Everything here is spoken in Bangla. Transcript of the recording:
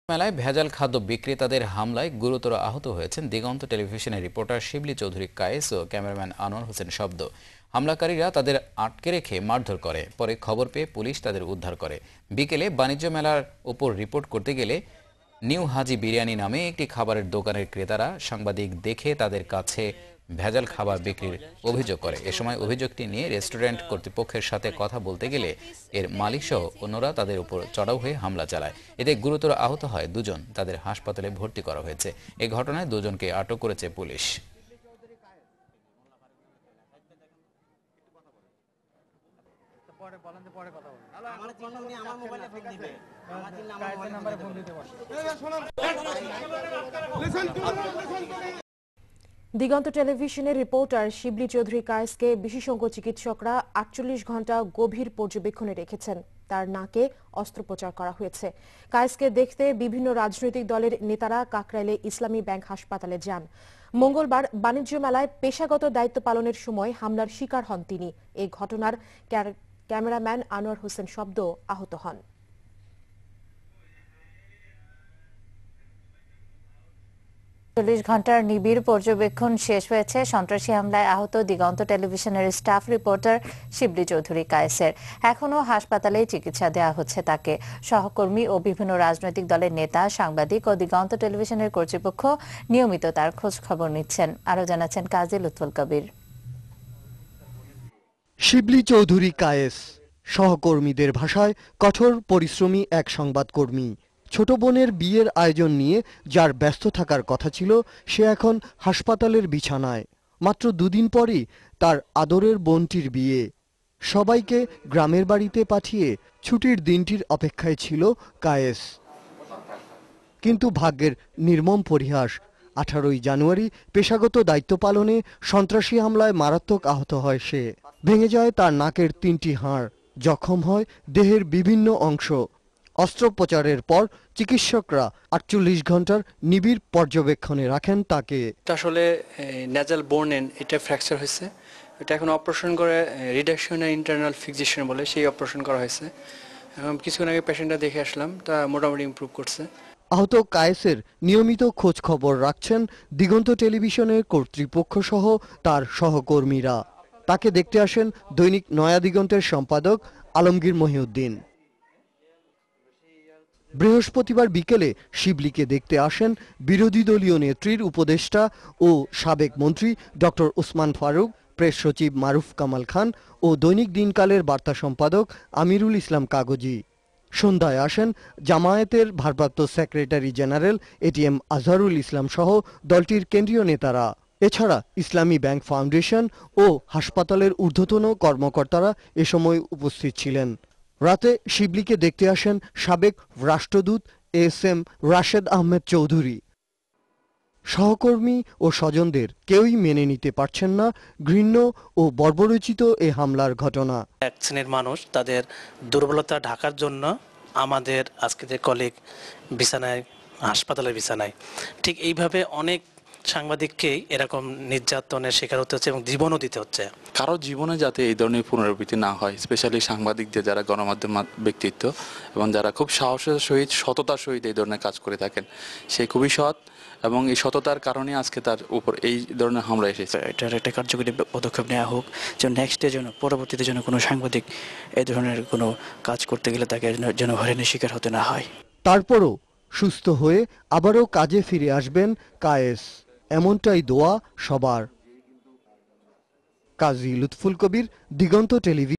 মেলায় ভেজাল খাদ্য বিক্রেতাদের হামলায় গুরুতর আহত হয়েছেন দিগন্ত টেলিভিশনের রিপোর্টার শিবলি চৌধুরী কায়েস ও ক্যামেরাম্যান আনোয়ার হোসেন শব্দ। হামলাকারীরা তাদের আটকে রেখে মারধর করে, পরে খবর পেয়ে পুলিশ তাদের উদ্ধার করে। বিকেলে বাণিজ্য মেলার উপর রিপোর্ট করতে গেলে নিউ হাজি বিরিয়ানি নামে একটি খাবারের দোকানের ক্রেতারা সাংবাদিক দেখে তাদের কাছে ভেজাল খাবার বিক্রির অভিযোগ করে। এ সময় অভিযোগটি নিয়ে রেস্টুরেন্ট কর্তৃপক্ষের সাথে কথা বলতে গেলে এর মালিকসহ অন্যরা তাদের উপর চড়াও হয়ে হামলা চালায়। এতে গুরুতর আহত হয় দুজন, তাদের হাসপাতালে ভর্তি করা হয়েছে। এই ঘটনায় দুজনকে আটক করেছে পুলিশ। দিগন্ত টেলিভিশনের রিপোর্টার শিবলি চৌধুরী কায়েসকে বিশেষজ্ঞ চিকিৎসকরা ৪৮ ঘণ্টা গভীর পর্যবেক্ষণে রেখেছেন। তার নাকে অস্ত্রোপচার করা হয়েছে। কায়েসকে দেখতে বিভিন্ন রাজনৈতিক দলের নেতারা কাকরাইলে ইসলামী ব্যাংক হাসপাতালে যান। মঙ্গলবার বাণিজ্য মেলায় পেশাগত দায়িত্ব পালনের সময় হামলার শিকার হন তিনি। এই ঘটনার ক্যামেরাম্যান আনোয়ার হোসেন শব্দ আহত হন। ৪০ ঘণ্টার নিবিড় পর্যবেক্ষণ শেষ হয়েছে সন্ত্রাসী হামলায় আহত দিগন্ত টেলিভিশনের স্টাফ রিপোর্টার শিবলি চৌধুরী কায়েসের। এখনও হাসপাতালে চিকিৎসা দেওয়া হচ্ছে তাকে। সহকর্মী ও বিভিন্ন রাজনৈতিক দলের নেতা, সাংবাদিক ও দিগন্ত টেলিভিশনের কর্তৃপক্ষ নিয়মিত তার খোঁজ খবর নিচ্ছেন। আরও জানাচ্ছেন কাজী লুৎফুল কবির। শিবলি চৌধুরী কায়েস সহকর্মীদের ভাষায় কঠোর পরিশ্রমী এক সংবাদকর্মী। ছোট বোনের বিয়ের আয়োজন নিয়ে যার ব্যস্ত থাকার কথা ছিল, সে এখন হাসপাতালের বিছানায়। মাত্র দুদিন পরই তার আদরের বোনটির বিয়ে। সবাইকে গ্রামের বাড়িতে পাঠিয়ে ছুটির দিনটির অপেক্ষায় ছিল কায়েস। কিন্তু ভাগ্যের নির্মম পরিহাস, 18ই জানুয়ারি পেশাগত দায়িত্ব পালনে সন্ত্রাসী হামলায় মারাত্মক আহত হয় সে। ভেঙে যায় তার নাকের 3টি হাড়, জখম হয় দেহের বিভিন্ন অংশ। অস্ত্রোপচারের পর চিকিৎসকরা 48 ঘন্টার নিবিড় পর্যবেক্ষণে রাখেন তাকে। আসলে নেজাল বোর্নেন এটা ফ্র্যাকচার হয়েছে। এটা এখন অপারেশন করে রিডাকশন ইন্টারনাল ফিক্সেশন বলে, সেই অপারেশন করা হয়েছে। কিছুক্ষণ আগে পেশেন্টটা দেখে আসলাম, তা মোটামুটি ইমপ্রুভ করছে। আহত কায়েসের নিয়মিত খোঁজ খবর রাখছেন দিগন্ত টেলিভিশনের কর্তৃপক্ষ সহ তার সহকর্মীরা। তাকে দেখতে আসেন দৈনিক নয়া দিগন্তের সম্পাদক আলমগীর মহিউদ্দিন। বৃহস্পতিবার বিকেলে শিবলিকে দেখতে আসেন বিরোধী দলীয় নেত্রীর উপদেষ্টা ও সাবেক মন্ত্রী ডক্টর ওসমান ফারুক, প্রেস সচিব মারুফ কামাল খান ও দৈনিক দিনকালের বার্তা সম্পাদক আমিরুল ইসলাম কাগজি। সন্ধ্যায় আসেন জামায়াতের ভারপ্রাপ্ত secretary general ATM Azharul Islam সহ দলটির কেন্দ্রীয় নেতারা। এছাড়া ইসলামী ব্যাংক ফাউন্ডেশন ও হাসপাতালের ঊর্ধ্বতন কর্মকর্তারা এ সময় উপস্থিত ছিলেন। রাতে শিবলিকে দেখতে আসেন সাবেক রাষ্ট্রদূত এস.এম. রাশেদ আহমেদ চৌধুরী। সহকর্মী ও স্বজনদের কেউই মেনে নিতে পারছেন না ঘৃণ্য ও বর্বরোচিত এ হামলার ঘটনা। এক শ্রেণীর মানুষ তাদের দুর্বলতা ঢাকার জন্য আমাদের আজকে যে কলিগ বিছানায়, হাসপাতালের বিছানায়, ঠিক এইভাবে অনেক সাংবাদিককেই এরকম নির্যাতনের শিকার হতে হচ্ছে এবং জীবনও দিতে হচ্ছে। কারো জীবনে যাতে এই ধরনের পুনরাবৃত্তি না হয়, স্পেশালি সাংবাদিকদের, যারা গণমাধ্যম ব্যক্তিত্ব এবং যারা খুব সাহসের সহিত, সততার সহিত এই ধরনের কাজ করে থাকেন, সে খুবই সৎ এবং এই সততার কারণে আজকে তার উপর এই ধরনের হামলা এসেছে। এটার একটা কার্যকরী পদক্ষেপ নেওয়া হোক, যেন নেক্সটের জন্য, পরবর্তীতে যেন কোনো সাংবাদিক এই ধরনের কোনো কাজ করতে গেলে তাকে যেন হয়রানির শিকার হতে না হয়। তারপরও সুস্থ হয়ে আবারও কাজে ফিরে আসবেন কায়েস, এমনটাই দোয়া সবার। কাজী লুৎফুল কবির, দিগন্ত টেলিভিশন।